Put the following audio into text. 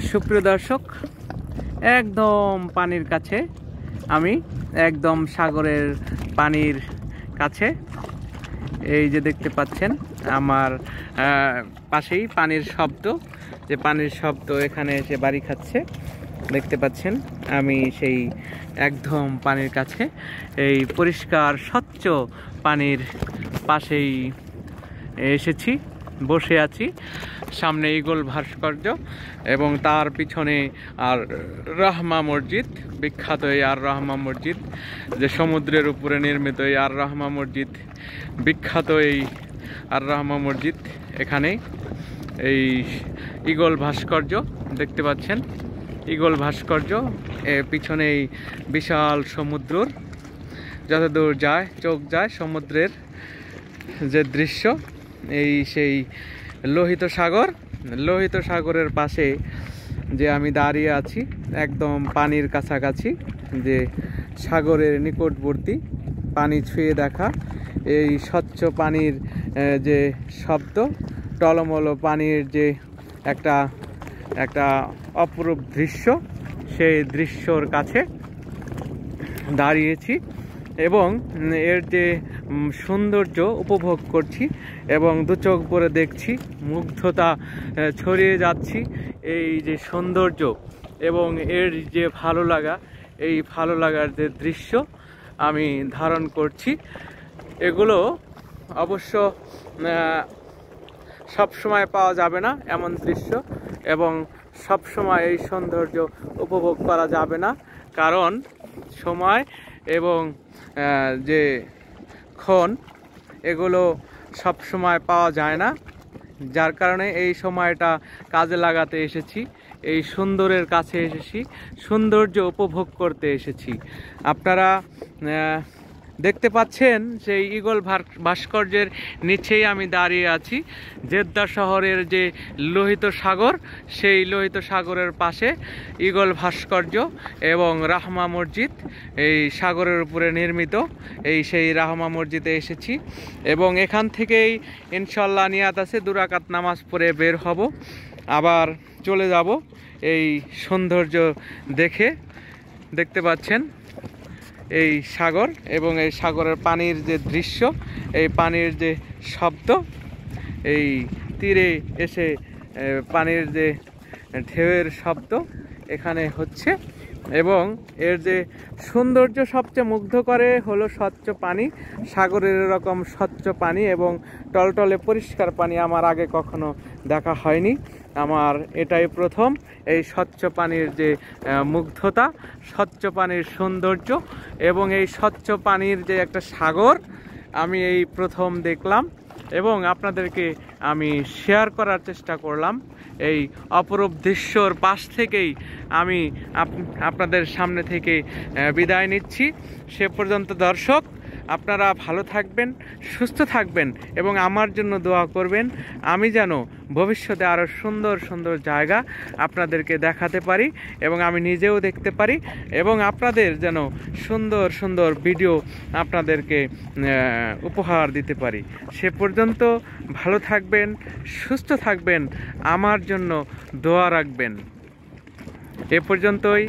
সুপ্রিয় দর্শক, একদম পানির কাছে আমি, একদম সাগরের পানির কাছে। এই যে দেখতে পাচ্ছেন আমার পাশেই পানির শব্দ, যে পানির শব্দ এখানে এসে বাড়ি খাচ্ছে। দেখতে পাচ্ছেন আমি সেই একদম পানির কাছে, এই পরিষ্কার স্বচ্ছ পানির পাশেই এসেছি, বসে আছি। সামনে ঈগল ভাস্কর্য এবং তার পিছনে আর রহমা মসজিদ, বিখ্যাত এই আর রহমা মসজিদ, যে সমুদ্রের উপরে নির্মিত এই আর রহমা মসজিদ, বিখ্যাত এই আর রহমা মসজিদ। এখানে এই ঈগল ভাস্কর্য দেখতে পাচ্ছেন, ঈগল ভাস্কর্য পিছনে এই বিশাল সমুদ্রর, যতদূর যায় চোখ যায় সমুদ্রের যে দৃশ্য, এই সেই লোহিত সাগর, লোহিত সাগরের পাশে যে আমি দাঁড়িয়ে আছি, একদম পানির কাছাকাছি, যে সাগরের নিকটবর্তী, পানি ছুঁয়ে দেখা, এই স্বচ্ছ পানির যে শব্দ, টলমল পানির যে একটা একটা অপরূপ দৃশ্য, সেই দৃশ্যর কাছে দাঁড়িয়েছি এবং এর যে সৌন্দর্য উপভোগ করছি এবং দু চোখ ভরে দেখছি, মুগ্ধতা ছড়িয়ে যাচ্ছি। এই যে সৌন্দর্য এবং এর যে ভালো লাগা, এই ভালো লাগার যে দৃশ্য আমি ধারণ করছি, এগুলো অবশ্য সব সময় পাওয়া যাবে না এমন দৃশ্য, এবং সব সময় এই সৌন্দর্য উপভোগ করা যাবে না, কারণ সময় এবং যে ক্ষণ এগুলো সব সময় পাওয়া যায় না। যার কারণে এই সময়টা কাজে লাগাতে এসেছি, এই সুন্দরের কাছে এসেছি, সৌন্দর্য উপভোগ করতে এসেছি। আপনারা দেখতে পাচ্ছেন সেই ঈগল ভাস্কর্যের নিচেই আমি দাঁড়িয়ে আছি। জেদ্দা শহরের যে লোহিত সাগর, সেই লোহিত সাগরের পাশে ঈগল ভাস্কর্য এবং রাহমা মসজিদ, এই সাগরের উপরে নির্মিত এই সেই রাহমা মসজিদে এসেছি এবং এখান থেকেই ইনশাল্লাহ নিয়াত আছে 2 রাকাত নামাজ পড়ে বের হব, আবার চলে যাব এই সৌন্দর্য দেখে। দেখতে পাচ্ছেন এই সাগর এবং এই সাগরের পানির যে দৃশ্য, এই পানির যে শব্দ, এই তীরে এসে পানির যে ঢেউয়ের শব্দ এখানে হচ্ছে, এবং এর যে সৌন্দর্য সবচেয়ে মুগ্ধ করে হলো স্বচ্ছ পানি, সাগরের এরকম স্বচ্ছ পানি এবং টলটলে পরিষ্কার পানি আমার আগে কখনো দেখা হয়নি। আমার এটাই প্রথম, এই স্বচ্ছ পানির যে মুগ্ধতা, স্বচ্ছ পানির সৌন্দর্য এবং এই স্বচ্ছ পানির যে একটা সাগর আমি এই প্রথম দেখলাম এবং আপনাদেরকে আমি শেয়ার করার চেষ্টা করলাম। এই অপরূপ দৃশ্যর পাশ থেকেই আমি আপনাদের সামনে থেকে বিদায় নিচ্ছি। সে পর্যন্ত দর্শক, আপনারা ভালো থাকবেন, সুস্থ থাকবেন এবং আমার জন্য দোয়া করবেন, আমি যেন ভবিষ্যতে আরও সুন্দর সুন্দর জায়গা আপনাদেরকে দেখাতে পারি এবং আমি নিজেও দেখতে পারি এবং আপনাদের যেন সুন্দর সুন্দর ভিডিও আপনাদেরকে উপহার দিতে পারি। সে পর্যন্ত ভালো থাকবেন, সুস্থ থাকবেন, আমার জন্য দোয়া রাখবেন। এ পর্যন্তই।